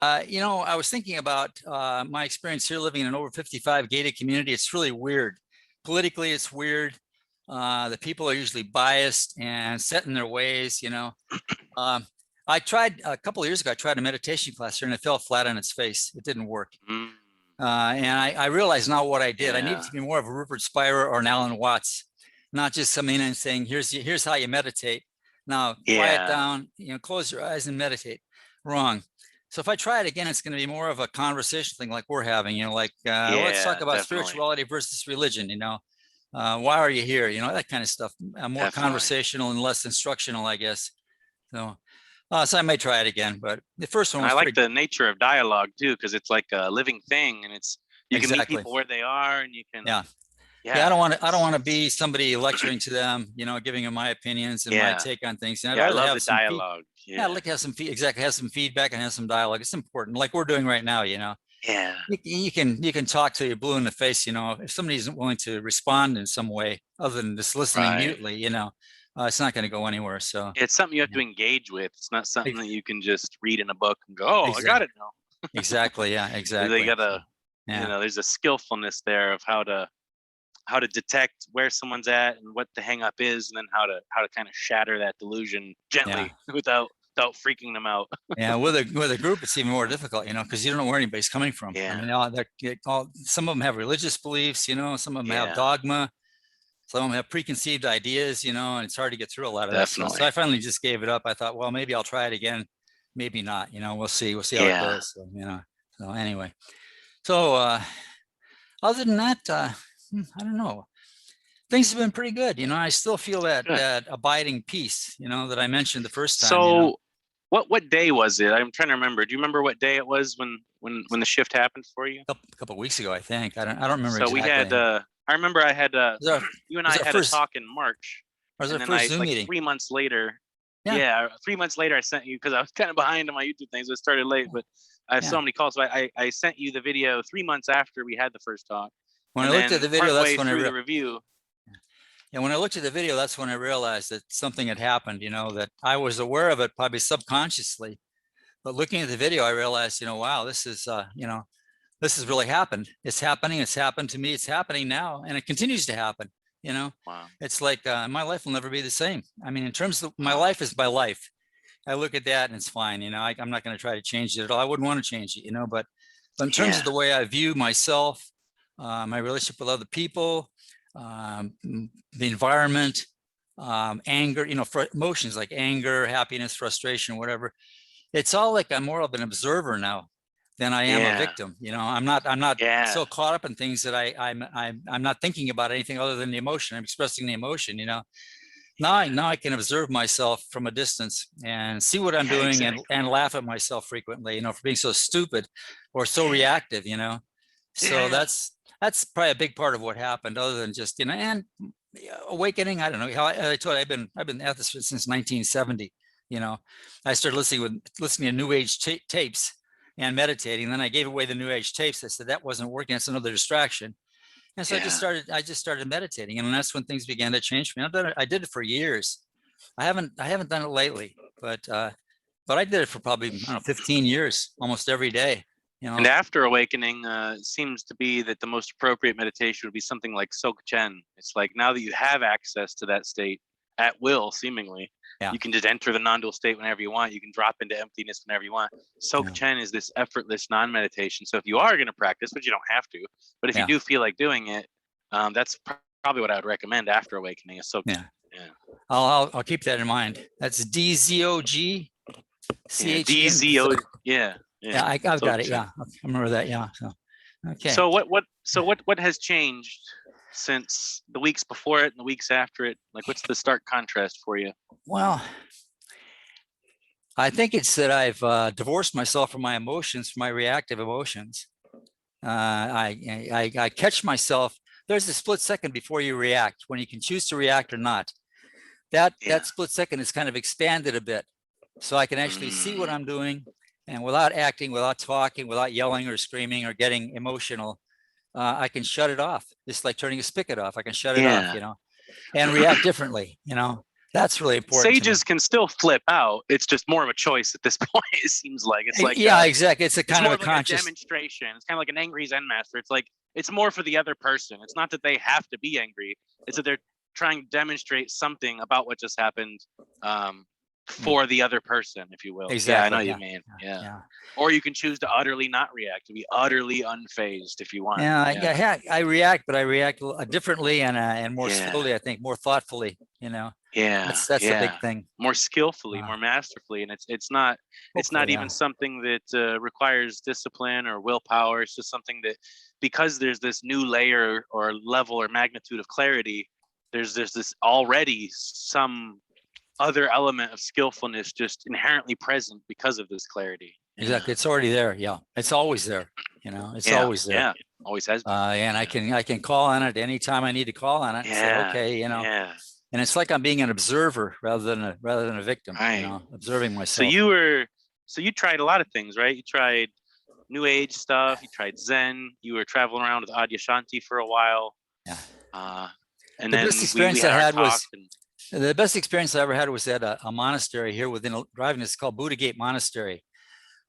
I was thinking about my experience here living in an over 55 gated community. It's really weird. Politically, it's weird. The people are usually biased and set in their ways, Um, I tried a couple of years ago, I tried a meditation class here and it fell flat on its face. It didn't work. Mm, And I realized now what I did. I needed yeah. to be more of a Rupert Spira or an Alan Watts, not just coming in and saying, here's how you meditate. Now quiet Yeah. down, close your eyes and meditate. Wrong. So if I try it again, it's going to be more of a conversation thing like we're having, let's talk Yeah, about definitely. spirituality versus religion, why are you here? That kind of stuff, more Definitely. conversational and less instructional, I guess. So I may try it again, but the first one And I was like pretty the nature of dialogue too, because it's like a living thing, and you can meet exactly. people where they are, and you can, Yeah. Yeah, yeah, I don't want to be somebody lecturing to them, giving them my opinions and my yeah, take on things. And I'd yeah. I rather love have the some feed. dialogue. Yeah, I'd Yeah, like to have exactly, have some feedback and have some dialogue. It's important, like we're doing right now. yeah, You can talk till you're blue in the face. If somebody isn't willing to respond in some way other than just listening right. mutely, it's not going to go anywhere. So It's something you have to yeah, engage with. It's not something ex- that you can just read in a book and go, "Oh, I got exactly, it now." exactly, yeah, They exactly. So gotta, yeah, there's a skillfulness there of how to detect where someone's at and what the hang up is, and then how to kind of shatter that delusion yeah. gently without freaking them out. Yeah, with a group, it's even more difficult, because you don't know where anybody's coming from. I Yeah, mean, some of them have religious beliefs, some of them have yeah, dogma, some of them have preconceived ideas, and it's hard to get through a lot of that stuff. So definitely. I finally just gave it up. I thought, well, maybe I'll try it again, maybe not. We'll see how it Yeah. goes. So. So anyway, so other than that, I don't know. Things have been pretty good. I still feel Good. that abiding peace, that I mentioned the first time. So, what day was it? I'm trying to remember. Do you remember what day it was when the shift happened for you? A couple of weeks ago, I think. I don't remember So we exactly. had. I remember I had. It was our, it You and was I our had a first talk in March, was our and then first I Zoom like meeting. 3 months later. Yeah. Yeah, 3 months later I sent you because I was kind of behind on my YouTube things. So I started late, but I have Yeah. so many calls. So I sent you the video 3 months after we had the first talk, When I and looked at then the video, that's partway when I through real the review. yeah, when I looked at the video, that's when I realized that something had happened, that I was aware of it probably subconsciously. But looking at the video, I realized, wow, this has really happened. It's happening. It's happened to me. It's happening now. And it continues to happen. You know, Wow, it's like my life will never be the same. I mean, in terms of my wow, life is my life. I look at that and it's fine. I'm not going to try to change it at all. I wouldn't want to change it, but in terms of yeah, the way I view myself, my relationship with other people, the environment, anger, emotions like anger, happiness, frustration, whatever. It's all like I'm more of an observer now than I am a yeah, victim. I'm not yeah, so caught up in things that I'm not thinking about anything other than the emotion. I'm expressing the emotion. Now I can observe myself from a distance and see what I'm yeah, doing and exactly. laugh at myself frequently, for being so stupid or so Yeah, reactive. So yeah, that's probably a big part of what happened, other than just, and awakening. I don't know how I told you, I've been at this since 1970. I started listening to New Age tapes and meditating. Then I gave away the New Age tapes. I said that wasn't working. That's another distraction. And so yeah. I just started meditating, and that's when things began to change for me. I did it for years. I haven't done it lately, but I did it for probably, I don't know, 15 years, almost every day. And after awakening, seems to be that the most appropriate meditation would be something like Dzogchen. It's like now that you have access to that state at will, seemingly, Yeah, you can just enter the non-dual state whenever you want. You can drop into emptiness whenever you want. yeah, Dzogchen is this effortless non-meditation. So if you are going to practice, which you don't have to, but if you yeah, do feel like doing it, that's probably what I would recommend after awakening is Dzogchen. yeah. Yeah, I'll keep that in mind. That's yeah, DZOGCHEN. DZO. Yeah, Yeah, yeah, I've got it. Dzogchen. Yeah, I remember that. Yeah. So okay. So what has changed since the weeks before it and the weeks after it? Like, what's the stark contrast for you? Well, I think it's that I've divorced myself from my emotions, from my reactive emotions. I catch myself. There's a split second before you react, when you can choose to react or not. That Yeah. that split second is kind of expanded a bit, so I can actually see what Mm, I'm doing, and without acting, without talking, without yelling or screaming or getting emotional, I can shut it off. Just like turning a spigot off, I can shut it off, yeah. and react differently. That's really important to me. Sages can still flip out. It's just more of a choice at this point. It seems like it's like Yeah, exactly. It's a it's kind of more a of like a conscious. demonstration. It's kind of like an angry Zen master. It's like it's more for the other person. It's not that they have to be angry. It's that they're trying to demonstrate something about what just happened for the other person, if you will. Exactly. Yeah, I know what you mean. Yeah. Or you can choose to utterly not react, to be utterly unfazed if you want. Yeah, I react, but I react differently and more slowly. I think more thoughtfully. That's the big thing. More skillfully, more masterfully, and it's not even something that requires discipline or willpower. It's just something that, because there's this new layer or level or magnitude of clarity, there's this already some other element of skillfulness just inherently present because of this clarity. Exactly, it's already there. Yeah, it's always there. It's always there. Yeah, always has been. And I can call on it anytime I need to call on it. And say, okay, and it's like I'm being an observer rather than a victim. Right. Observing myself. So you tried a lot of things, right? You tried New Age stuff. You tried Zen. You were traveling around with Adyashanti for a while. Yeah. And the then best experience I had was and, the best experience I ever had was at a monastery here within driving. It's called Buddha Gate Monastery.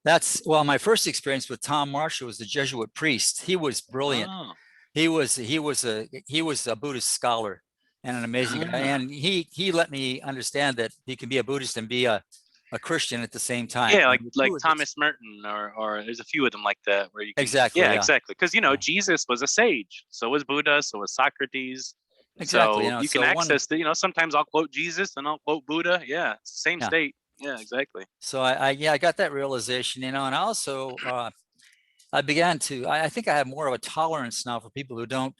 My first experience with Tom Marshall was the Jesuit priest. He was brilliant. Oh. He was a Buddhist scholar and an amazing guy. And he let me understand that he can be a Buddhist and be a Christian at the same time. Yeah, like Thomas Merton, or there's a few of them like that where you can, exactly. Yeah, exactly. Because Jesus was a sage, so was Buddha, so was Socrates. Exactly. So you can access the, sometimes I'll quote Jesus and I'll quote Buddha. Yeah, it's the same state. Yeah, exactly. So I got that realization, and also I began to, I think I have more of a tolerance now for people who don't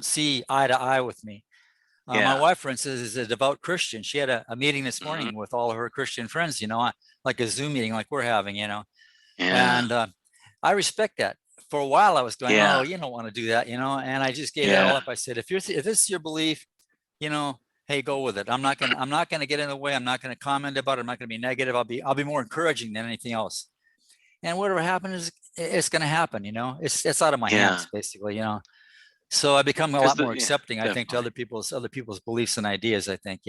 see eye to eye with me. My wife, for instance, is a devout Christian. She had a meeting this morning with all of her Christian friends, like a Zoom meeting like we're having, and I respect that. For a while I was going, oh, you don't want to do that, and I just gave that all up. I said, if this is your belief, hey, go with it. I'm not gonna get in the way. I'm not gonna comment about it. I'm not gonna be negative. I'll be more encouraging than anything else. And whatever happens, it's gonna happen. It's out of my hands, basically. So I become a lot more accepting. I think to other people's beliefs and ideas. I think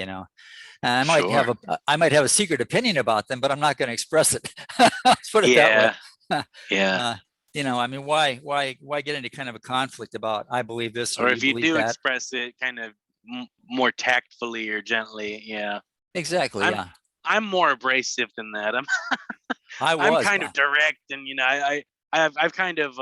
I might have a secret opinion about them, but I'm not going to express it. Let's put it that way. I mean, why get into kind of a conflict about I believe this or if you do that? Express it kind of more tactfully or gently. Yeah, exactly. I'm more abrasive than that. I'm kind of direct, and I've kind of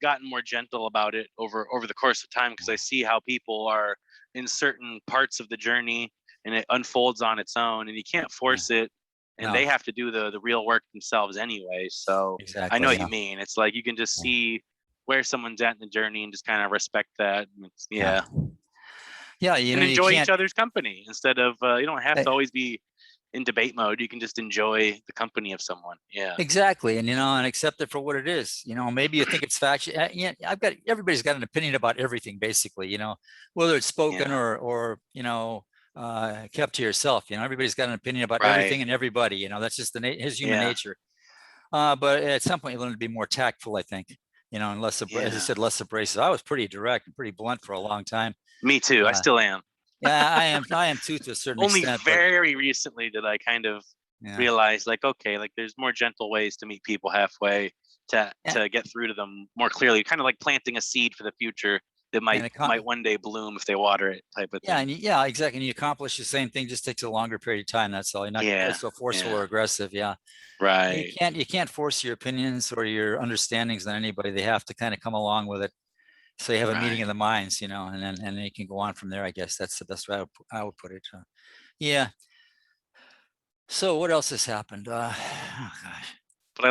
gotten more gentle about it over the course of time, because I see how people are in certain parts of the journey and it unfolds on its own, and you can't force it, and they have to do the real work themselves anyway. So I know what you mean. It's like you can just see where someone's at in the journey and just kind of respect that. And enjoy each other's company instead of you don't have to always be in debate mode. You can just enjoy the company of someone. Yeah, exactly. And and accept it for what it is. Maybe you think it's faction. Everybody's got an opinion about everything, basically. Whether it's spoken or kept to yourself. Everybody's got an opinion about everything and everybody. That's just his human nature. But at some point you learn to be more tactful, I think. And less, as I said, less abrasive. I was pretty direct and pretty blunt for a long time. Me too. I still am. I am too, to a certain extent. Only very recently did I kind of realize, like, okay, like there's more gentle ways to meet people halfway to get through to them more clearly. Kind of like planting a seed for the future that might one day bloom if they water it, type of thing. Exactly. And you accomplish the same thing, just takes a longer period of time. That's all. You're not so forceful or aggressive. Yeah. Right. You can't force your opinions or your understandings on anybody. They have to kind of come along with it. So you have a meeting of the minds, and then you can go on from there. I guess that's the best way I would put it. Yeah. So what else has happened? Oh gosh. But I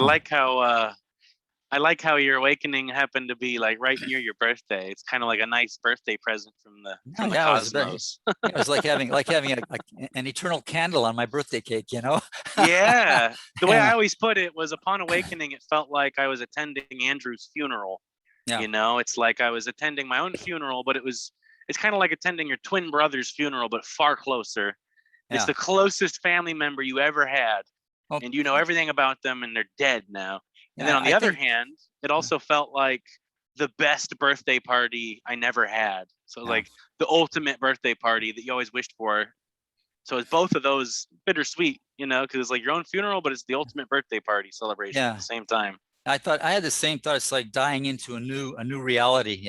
like how your awakening happened to be like right near your birthday. It's kind of like a nice birthday present from the cosmos. It was like having an eternal candle on my birthday cake, Yeah. The way I always put it was, upon awakening, it felt like I was attending Andrew's funeral. Yeah. It's like I was attending my own funeral, but it's kind of like attending your twin brother's funeral, but far closer. Yeah. It's the closest family member you ever had. Okay. And you know everything about them, and they're dead now. And then on the other hand, it also felt like the best birthday party I never had. So like the ultimate birthday party that you always wished for So it's both of those bittersweet, because it's like your own funeral, but it's the ultimate birthday party celebration at the same time. I had the same thought. It's like dying into a new reality,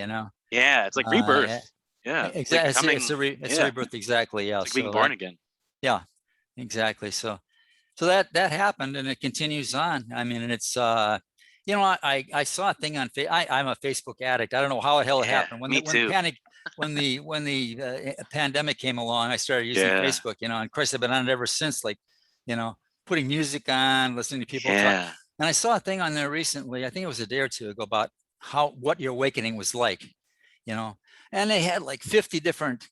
Yeah, it's like rebirth. Yeah, exactly. It's a rebirth. Exactly. Yeah. It's like being born again. Yeah, exactly. So that happened, and it continues on. I mean, and it's I saw a thing on I'm a Facebook addict. I don't know how the hell it happened when the pandemic came along. I started using Facebook, and of course I've been on it ever since. Like, putting music on, listening to people talk. And I saw a thing on there recently. I think it was a day or two ago about what your awakening was like, and they had like 50 different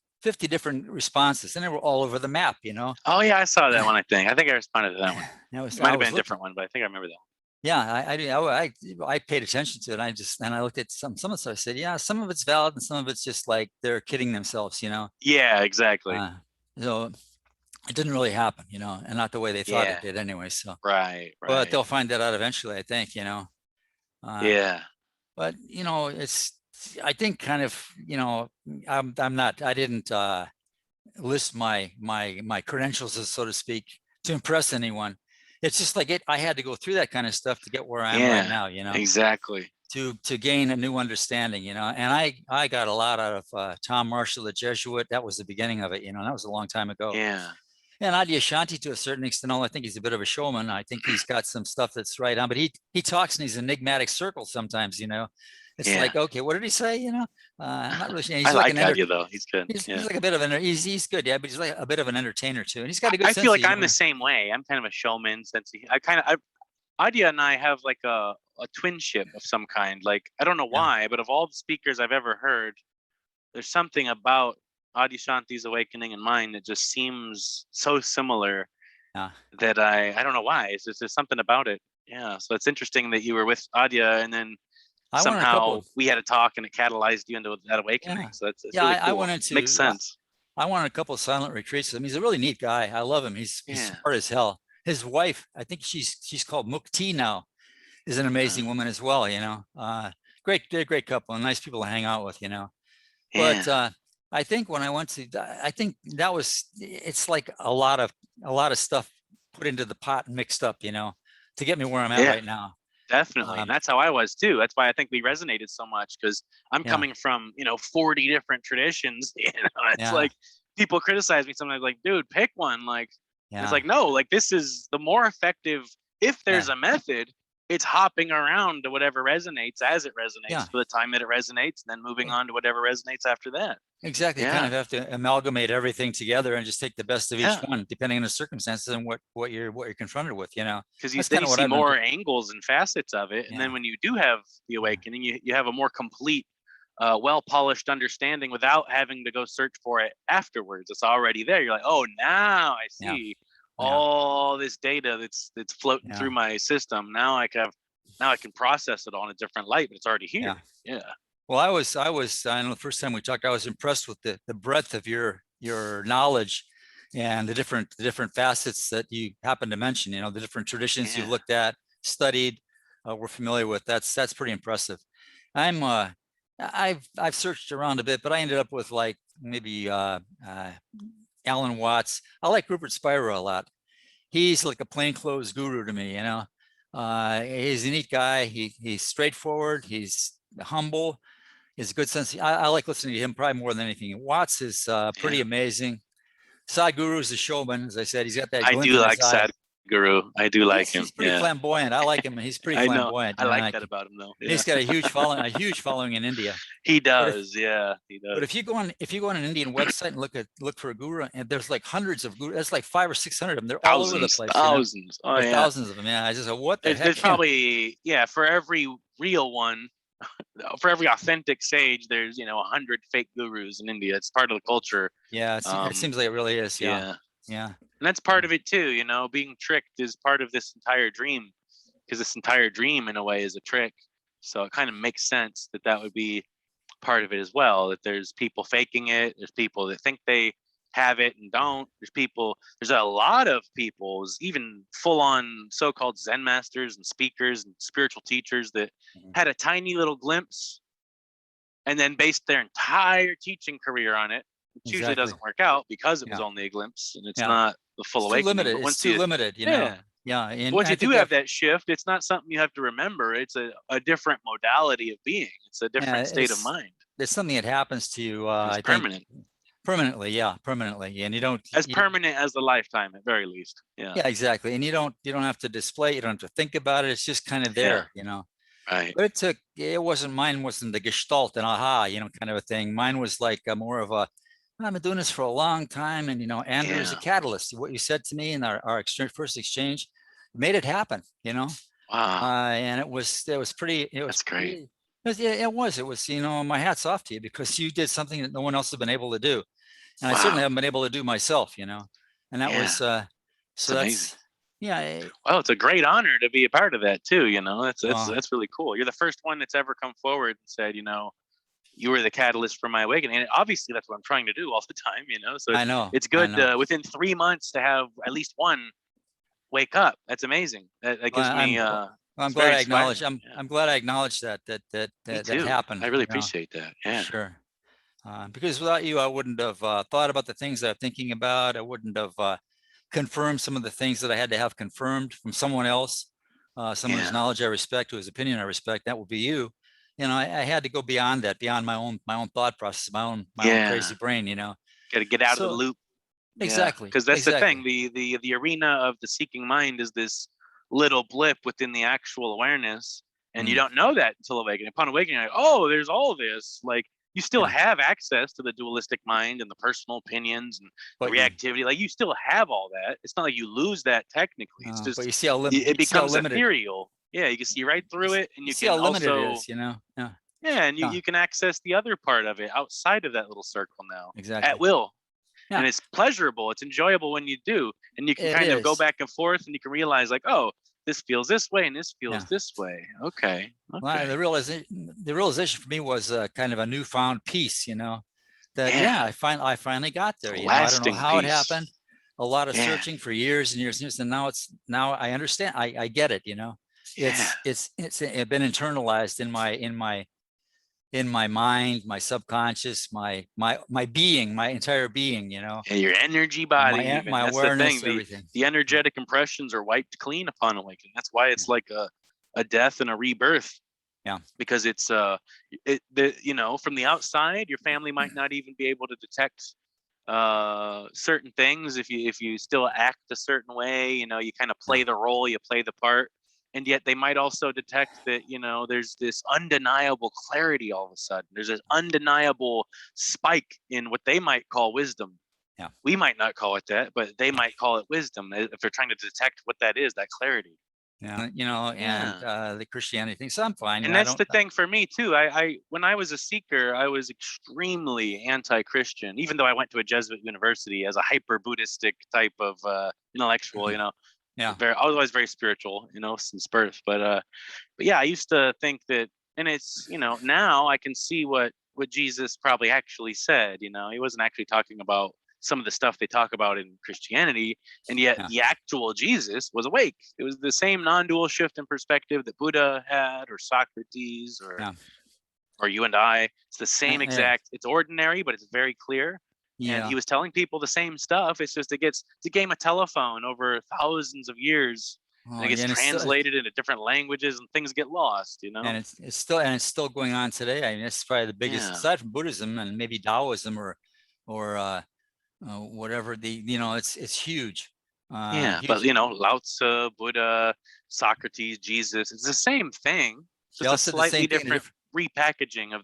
responses, and they were all over the map, Oh yeah, I saw that one. I think I responded to that one. It might have been a different one, but I think I remember that one. Yeah, I paid attention to it. I looked at some of it. I said, yeah, some of it's valid and some of it's just like they're kidding themselves, Yeah, exactly. So it didn't really happen, and not the way they thought it did anyway. So right. But they'll find that out eventually, I think, yeah. But I think kind of, I didn't list my credentials, so to speak, to impress anyone. It's just like I had to go through that kind of stuff to get where I am right now, exactly. To gain a new understanding, and I got a lot out of Tom Marshall, the Jesuit. That was the beginning of it, that was a long time ago. Yeah. And Adyashanti, to a certain extent, I think he's a bit of a showman. I think he's got some stuff that's right on, but he talks in these enigmatic circles sometimes, It's like, okay, what did he say? I'm not really sure. He's I like Adya though. He's good. He's like a bit of he's good, but he's like a bit of an entertainer too. And he's got a good sense. I feel like I'm the same way. I'm kind of a showman since Adya and I have like a twinship of some kind. Like, I don't know why, but of all the speakers I've ever heard, there's something about Adyashanti's awakening and mine that just seems so similar that I don't know why. It's just there's something about it. Yeah. So it's interesting that you were with Adya and then somehow we had a talk and it catalyzed you into that awakening. So that's really cool. I went into makes sense. I went on a couple of silent retreats with him. He's a really neat guy. I love him. He's smart as hell. His wife, I think she's called Mukti now, is an amazing woman as well. They're a great couple and nice people to hang out with. But I think when I went to, I think it's like a lot of stuff put into the pot and mixed up, to get me where I'm at right now. Definitely. And that's how I was too. That's why I think we resonated so much, because I'm coming from, 40 different traditions. It's like people criticize me sometimes like, dude, pick one. Like, it's like, no, like this is the more effective. If there's a method, it's hopping around to whatever resonates as it resonates for the time that it resonates, and then moving on to whatever resonates after that. Exactly. You kind of have to amalgamate everything together and just take the best of each one, depending on the circumstances and what you're confronted with, Because you see more angles and facets of it. And then when you do have the awakening, you have a more complete, well-polished understanding without having to go search for it afterwards. It's already there. You're like, oh, now I see all this data that's floating through my system. Now I can process it on a different light, but it's already here. Yeah. Well, I know the first time we talked, I was impressed with the breadth of your knowledge and the different facets that you happen to mention, the different traditions you've looked at, studied, we're familiar with. That's pretty impressive. I've searched around a bit, but I ended up with like maybe Alan Watts. I like Rupert Spira a lot. He's like a plainclothes guru to me, he's a neat guy. He's straightforward. He's humble. He's a good sense. I like listening to him probably more than anything. Watts is pretty amazing. Sadhguru is a showman, as I said. He's got that. I do like Sadhguru. I do like him. He's pretty flamboyant. I like him. He's pretty flamboyant. I like that about him, though. He's got a huge following in India. He does. He does. But if you go on an Indian website and look for a guru, and there's like hundreds of gurus. That's like 500 or 600 of them. They're all over the place. Thousands. Thousands of them. Yeah. I just said, what the heck? There's probably for every real one. For every authentic sage, there's 100 fake gurus in India. It's part of the culture. Yeah, it seems like it really is. Yeah. And that's part of it too. Being tricked is part of this entire dream, because this entire dream, in a way, is a trick. So it kind of makes sense that would be part of it as well. That there's people faking it. There's people that think they have it and don't. There's a lot of people, even full-on so-called Zen masters and speakers and spiritual teachers that had a tiny little glimpse and then based their entire teaching career on it, which usually doesn't work out because it was only a glimpse and it's not the full awakening. Limited. But it's too limited, you know. Yeah. And once you do have that shift, it's not something you have to remember. It's a different modality of being. It's a different state of mind. It's something that happens to you. It's permanent. Permanently, permanently, and you don't permanent as the lifetime at very least. Yeah, exactly. And you don't have to display. You don't have to think about it. It's just kind of there, you know. Right. But mine wasn't the gestalt and aha, you know, kind of a thing. Mine was like more of a, I've been doing this for a long time, and you know, Andrew is a catalyst. What you said to me in our first exchange made it happen, you know. Wow. And it was pretty. That's great. It was, you know, my hat's off to you because you did something that no one else has been able to do. And I certainly haven't been able to do myself, you know, and that was, so that's, well, it's a great honor to be a part of that too. You know, that's really cool. You're the first one that's ever come forward and said, you know, you were the catalyst for my awakening. And obviously that's what I'm trying to do all the time, you know, so it's good within 3 months to have at least one wake up. That's amazing. That gives me, I'm glad I acknowledge. I'm glad I acknowledge that happened. I really appreciate that. Yeah, sure. Because without you, I wouldn't have thought about the things that I'm thinking about. I wouldn't have confirmed some of the things that I had to have confirmed from someone else, someone whose knowledge I respect, whose opinion I respect. That would be you. You know, I had to go beyond that, beyond my own thought process, my own crazy brain. You know, got to get out of the loop. Exactly. Because that's the thing. The arena of the seeking mind is this little blip within the actual awareness, and you don't know that until awakening. Upon awakening, you're like, oh, there's all this. Like, you still have access to the dualistic mind and the personal opinions and the reactivity. Like, you still have all that. It's not like you lose that technically. It's just, but you see how it becomes ethereal. Yeah, you can see right through it, and you see can how limited also, it is, you know. And you can access the other part of it outside of that little circle now, at will. And it's pleasurable. It's enjoyable when you do, and you can kind of go back and forth, and you can realize like, oh, this feels this way and this feels this way. Okay. Well, the realization for me was kind of a newfound peace, you know, that I finally got there. You know, I don't know how it happened. A lot of searching for years and years and years, and now I understand. I get it. You know, it's been internalized in my mind, my subconscious, my being, my entire being, you know. And your energy body, my that's awareness, the thing. everything. The energetic impressions are wiped clean upon awakening. That's why it's like a death and a rebirth. Yeah. Because it's you know, from the outside, your family might not even be able to detect certain things if you still act a certain way. You know, you kind of play the role, you play the part. And yet they might also detect that, you know, there's this undeniable clarity all of a sudden. There's this undeniable spike in what they might call wisdom. Yeah. We might not call it that, but they might call it wisdom if they're trying to detect what that is, that clarity. Yeah, you know, and the Christianity thing. So I'm fine. And that's the thing for me too. I when I was a seeker, I was extremely anti-Christian, even though I went to a Jesuit university as a hyper-Buddhistic type of intellectual, you know. Yeah. I was always very spiritual, you know, since birth. But yeah, I used to think that, and it's, you know, now I can see what Jesus probably actually said. You know, he wasn't actually talking about some of the stuff they talk about in Christianity, and yet the actual Jesus was awake. It was the same non-dual shift in perspective that Buddha had, or Socrates, or you and I. It's the same exact. It's ordinary, but it's very clear. And he was telling people the same stuff. It's just it's a game of telephone over thousands of years. And it gets translated into different languages, and things get lost, you know. And it's still going on today. I mean, it's probably the biggest, aside from Buddhism and maybe Taoism or whatever. It's huge. Huge. But you know, Lao Tzu, Buddha, Socrates, Jesus. It's the same thing. Just a slightly different repackaging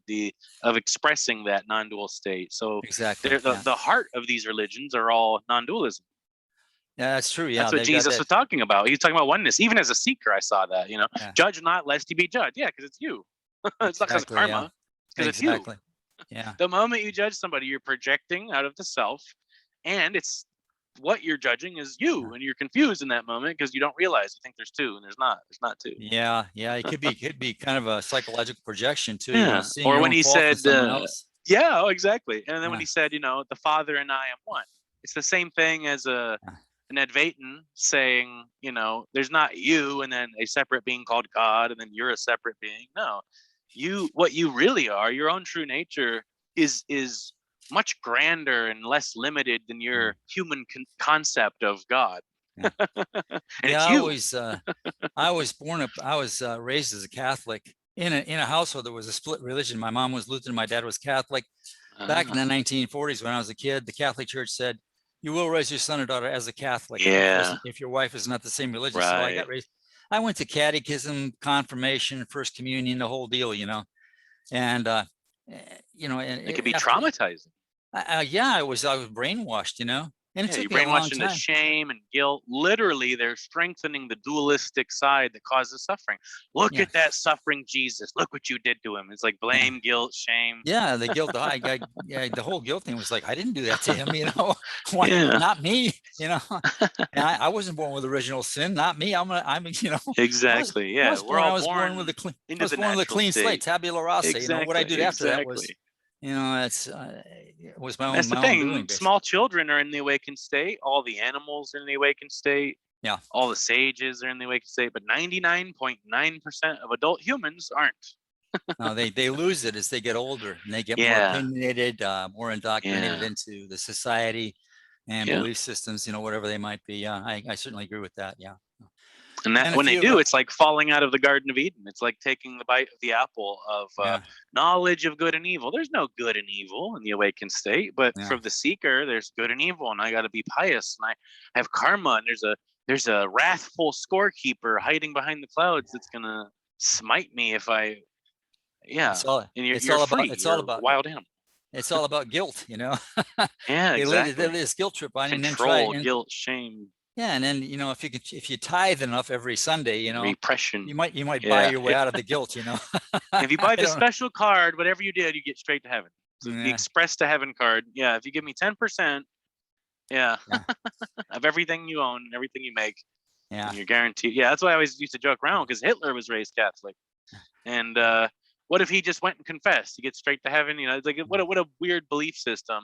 of expressing that non-dual state. So exactly, the heart of these religions are all non-dualism. Yeah, that's true. Yeah, that's what Jesus was talking about. He's talking about oneness. Even as a seeker, I saw that. You know, judge not lest you be judged. Yeah, because it's you. It's not because of karma. It's because it's you. Yeah. The moment you judge somebody, you're projecting out of the self, and it's what you're judging is you, and you're confused in that moment because you don't realize you think there's two, and there's not. There's not two. Yeah, it could be kind of a psychological projection too. Yeah. You know, seeing or when he said, yeah, exactly. And then when he said, you know, the Father and I am one. It's the same thing as an Advaitin saying, you know, there's not you and then a separate being called God and then you're a separate being. No, what you really are, your own true nature is much grander and less limited than your human concept of God. Yeah, And yeah. it's you. I was raised as a Catholic in a household that was a split religion. My mom was Lutheran, my dad was Catholic. Back in the 1940s, when I was a kid, the Catholic Church said, "You will raise your son or daughter as a Catholic, Yeah. if your wife is not the same religion." Right. So I got raised. I went to catechism, confirmation, first communion, the whole deal, and and it could be traumatizing. Yeah, I was brainwashed, and it took You're me a long brainwashed into time. shame and guilt. Literally, they're strengthening the dualistic side that causes suffering. Look at that suffering Jesus. Look what you did to him. It's like blame, guilt, shame. Yeah, the guilt. The whole guilt thing was like, I didn't do that to him, Why, not me, And I wasn't born with original sin, not me. Exactly. I was born with a clean slate, tabula rasa. Exactly. What I did after that was, it's it was my own. That's the thing. Doing, small children are in the awakened state. All the animals are in the awakened state. Yeah. All the sages are in the awakened state, but 99.9% of adult humans aren't. No, they lose it as they get older, and they get more opinionated, more indoctrinated into the society and belief systems, whatever they might be. Yeah, I certainly agree with that. Yeah. And that when they do, it's like falling out of the Garden of Eden. It's like taking the bite of the apple of knowledge of good and evil. There's no good and evil in the awakened state, but for the seeker, there's good and evil, and I got to be pious, and I have karma, and there's a wrathful scorekeeper hiding behind the clouds that's gonna smite me if I. Yeah, it's all about wild animal. It's all about guilt, Yeah, exactly. They lay this guilt trip on you, control, guilt, shame. Yeah, and then if you tithe enough every Sunday, repression, you might buy your way out of the guilt, If you buy the special card, whatever you did, you get straight to heaven. So the Express to Heaven card. Yeah, if you give me 10%, of everything you own, everything you make, you're guaranteed. Yeah, that's why I always used to joke around, because Hitler was raised Catholic, and what if he just went and confessed? He gets straight to heaven. It's like what a weird belief system.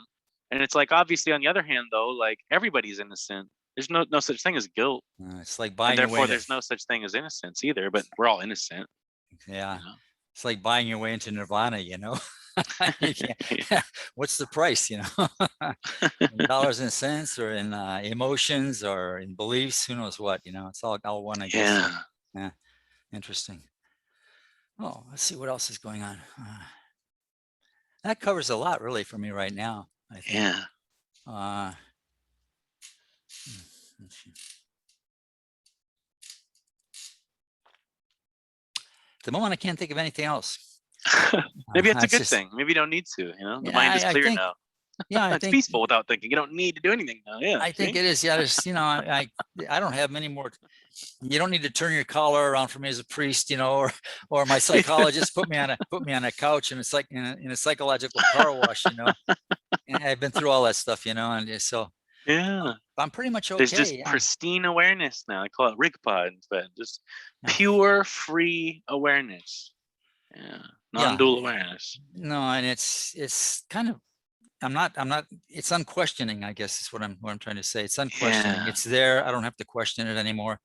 And it's like, obviously, on the other hand, though, like everybody's innocent. There's no such thing as guilt. It's like buying. And therefore, there's no such thing as innocence either. But we're all innocent. Yeah, it's like buying your way into nirvana. What's the price? In dollars and cents, or in emotions, or in beliefs. Who knows what? It's all one, I guess. Yeah. Interesting. Oh, let's see what else is going on. That covers a lot, really, for me right now, I think. Yeah. At the moment, I can't think of anything else. Maybe that's a good thing. Maybe you don't need to. The mind is clear now. Yeah, it's peaceful without thinking. You don't need to do anything now. Yeah, I think it is. Yeah, there's, I don't have many more. You don't need to turn your collar around for me as a priest, or my psychologist put me on a couch, and it's like in a psychological car wash, And I've been through all that stuff, and so I'm pretty much okay. There's just pristine awareness now. I call it Rigpa, but just pure, free awareness. Yeah, non-dual awareness. No, and it's kind of. I'm not. It's unquestioning, I guess, is what I'm trying to say. It's unquestioning. It's there. I don't have to question it anymore.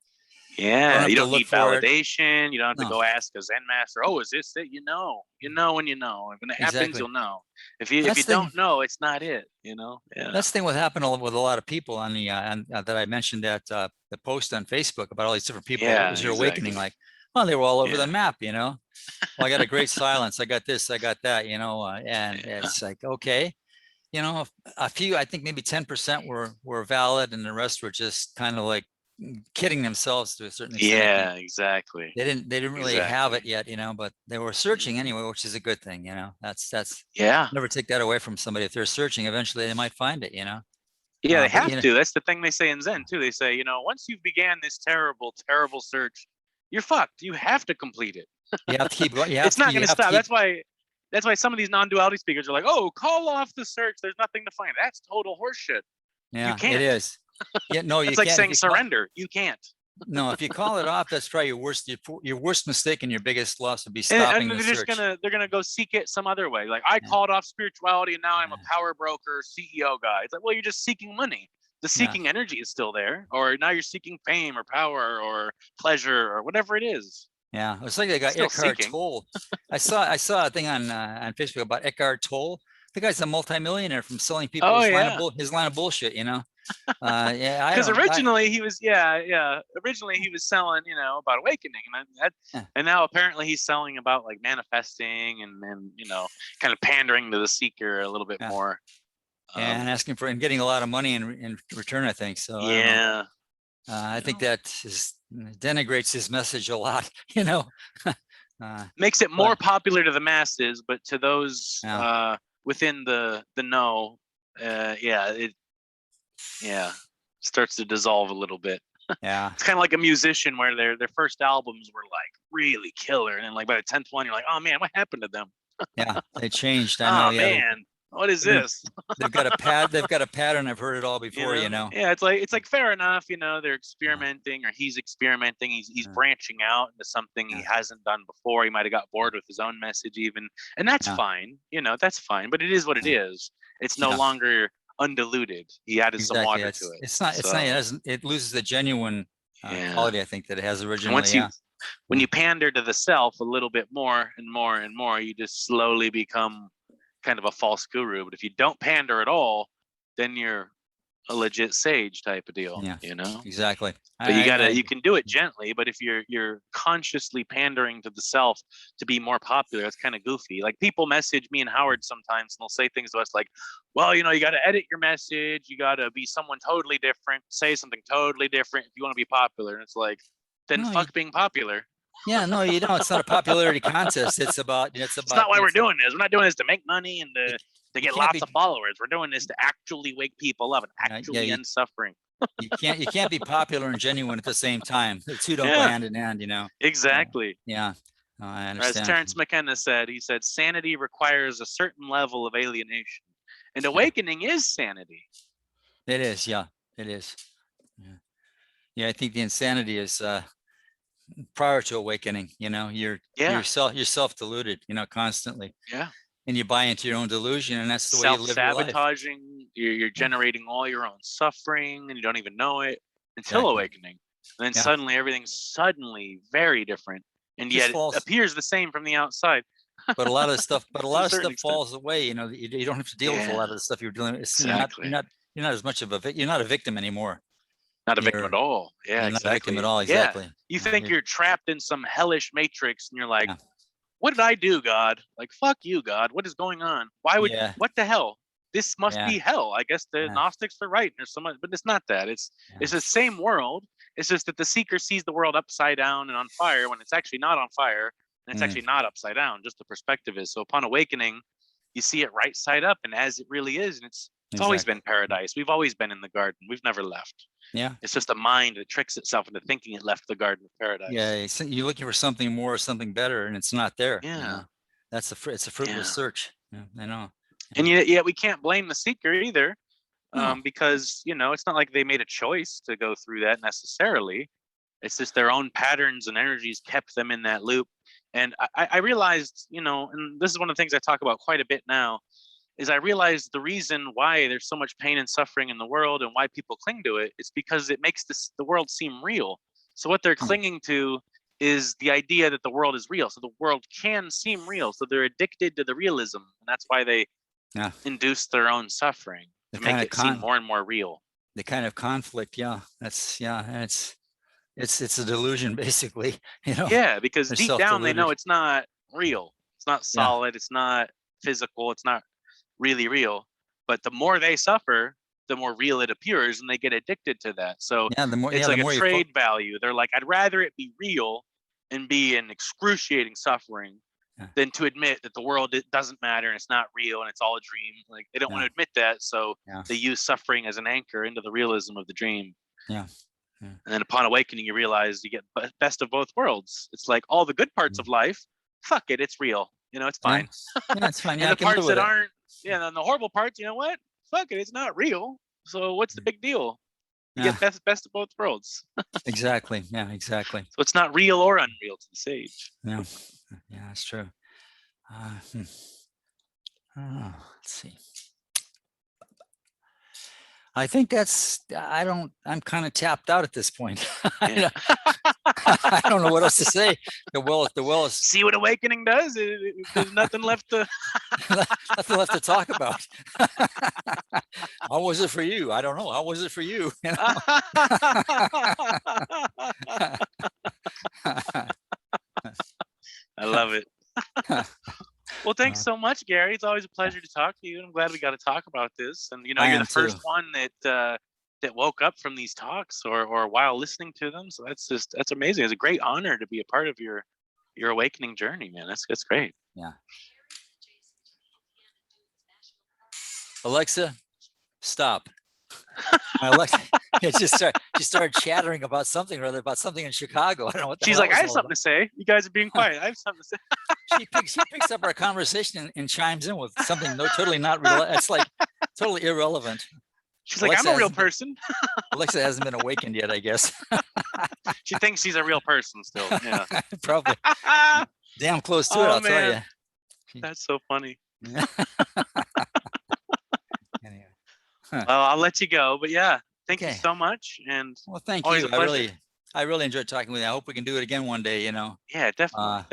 Yeah, you don't need validation. You don't have to go ask a Zen master. Oh, is this it? You know when you know. When it happens, you'll know. If you don't know, it's not it. Yeah. That's the thing. What happened with a lot of people on the that I mentioned at the post on Facebook about all these different people. It was your awakening. Like, well, they were all over the map. Well, I got a great silence. I got this. I got that. And it's like, okay. A few, I think maybe 10% were valid, and the rest were just kind of like kidding themselves to a certain extent. Yeah, exactly. They didn't really have it yet, but they were searching anyway, which is a good thing. That's never take that away from somebody. If they're searching, eventually they might find it. Yeah, they have to. That's the thing they say in Zen too. They say, once you've began this terrible, terrible search, you're fucked. You have to complete it. You have to keep going. It's not going to stop. That's why some of these non-duality speakers are like, "Oh, call off the search. There's nothing to find." That's total horseshit. Yeah, you can't. It is. Yeah, no, you it's like saying surrender. You can't. No, if you call it off, that's probably your worst mistake and your biggest loss would be stopping the search. They're gonna go seek it some other way. Like, I called off spirituality, and now I'm a power broker, CEO guy. It's like, well, you're just seeking money. The seeking energy is still there, or now you're seeking fame or power or pleasure or whatever it is. Yeah, it's like they got Eckhart Tolle. I saw a thing on Facebook about Eckhart Tolle, The guy's a multimillionaire from selling people Oh, his line of bullshit, you know. Yeah, because originally he was originally he was selling, you know, about awakening, and now apparently he's selling about like manifesting and you know, kind of pandering to the seeker a little bit more, and asking for and getting a lot of money in return, I think. So I think that denigrates his message a lot, you know. Makes it more popular to the masses, but to those within the know, it starts to dissolve a little bit. Yeah, it's kind of like a musician where their first albums were like really killer, and then like by the 10th one, you're like, oh man, what happened to them? Yeah, they changed. I know. Oh man, what is this? They've got a pattern. I've heard it all before, you know. Yeah, it's like fair enough, you know, they're experimenting, or he's experimenting, he's branching out into something he hasn't done before. He might have got bored with his own message even, and that's fine, you know, that's fine, but it is what it is. It's no longer undiluted. He added some water to it. It's not it loses the genuine quality, I think, that it has originally. When you pander to the self a little bit more and more and more, you just slowly become kind of a false guru. But if you don't pander at all, then you're a legit sage type of deal. Yeah, you know, exactly. But you can do it gently. But if you're consciously pandering to the self to be more popular, it's kind of goofy. Like people message me and Howard sometimes, and they'll say things to us like, well, you know, you got to edit your message, you got to be someone totally different, say something totally different if you want to be popular. And it's like, then fuck being popular. Yeah, no, you know, it's not a popularity contest. It's not why we're doing this. We're not doing this to make money and to get lots of followers. We're doing this to actually wake people up and actually end suffering. you can't be popular and genuine at the same time. The two don't go hand in hand, you know. Exactly. Yeah. No, I understand. As Terence McKenna said, he said, sanity requires a certain level of alienation. And awakening is sanity. It is, yeah. It is. Yeah, I think the insanity is prior to awakening, you know, you're self-deluded, you know, constantly. Yeah. And you buy into your own delusion, and that's the way you live your life. Self-sabotaging, you're generating all your own suffering, and you don't even know it until awakening. And then suddenly everything's very different, and yet it appears the same from the outside. But a lot of stuff falls away. You know, you don't have to deal with a lot of the stuff you're dealing with. Exactly. You're not as much of you're not a victim anymore. Not a victim at all. Yeah, exactly. Not a victim at all. Exactly. Yeah. You think you're trapped in some hellish matrix, and you're like, what did I do, God? Like, fuck you, God. What is going on? Why would, what the hell? This must be hell. I guess the Gnostics are right. There's so much, but it's not that. It's the same world. It's just that the seeker sees the world upside down and on fire when it's actually not on fire, and it's actually not upside down. Just the perspective is. So upon awakening, you see it right side up and as it really is. And it's always been paradise. We've always been in the garden. We've never left. Yeah. It's just a mind that tricks itself into thinking it left the garden of paradise. Yeah. You're looking for something more, something better, and it's not there. Yeah. You know? It's a fruitless search. Yeah, I know. And yet we can't blame the seeker either, because, you know, it's not like they made a choice to go through that necessarily. It's just their own patterns and energies kept them in that loop. And I realized, you know, and this is one of the things I talk about quite a bit now, is I realized the reason why there's so much pain and suffering in the world and why people cling to it is because it makes the world seem real. So what they're clinging to is the idea that the world is real. So the world can seem real. So they're addicted to the realism. And that's why they induce their own suffering to make it seem more and more real. The kind of conflict. Yeah. It's a delusion, basically, you know. Yeah, because deep down they know it's not real. It's not solid. It's not physical. It's not really real. But the more they suffer, the more real it appears, and they get addicted to that. So it's like a trade value. They're like, I'd rather it be real and be in excruciating suffering than to admit that the world doesn't matter and it's not real and it's all a dream. Like they don't want to admit that, so they use suffering as an anchor into the realism of the dream. Yeah. And then upon awakening, you realize you get best of both worlds. It's like all the good parts of life, fuck it, it's real. You know, it's fine. Yeah, it's fine. And the parts that aren't, and the horrible parts, you know what? Fuck it, it's not real. So what's the big deal? You get best of both worlds. Exactly. Yeah, exactly. So it's not real or unreal to the sage. Yeah, that's true. Let's see. I think I'm kind of tapped out at this point. Yeah. I don't know what else to say. The well is see what awakening does. There's nothing left to nothing left to talk about. How was it for you? I don't know. How was it for you? I love it. Well, thanks so much, Gary. It's always a pleasure to talk to you. I'm glad we got to talk about this. And you're the first one that woke up from these talks or while listening to them. So that's amazing. It's a great honor to be a part of your awakening journey, man. That's great. Yeah. Alexa, stop. My Alexa, she started chattering about something or other, about something in Chicago. I don't know what the She's hell like, I have something to say. You guys are being quiet. I have something to say. She picks up our conversation and chimes in with something totally not real. It's like totally irrelevant. She's like, I'm a real person. Alexa hasn't been awakened yet, I guess. She thinks she's a real person still. Yeah. Probably. Damn close to it, I'll tell you. That's so funny. Anyway. Well, I'll let you go, but yeah, thank you so much. And well, thank you. I really enjoyed talking with you. I hope we can do it again one day. Yeah, definitely.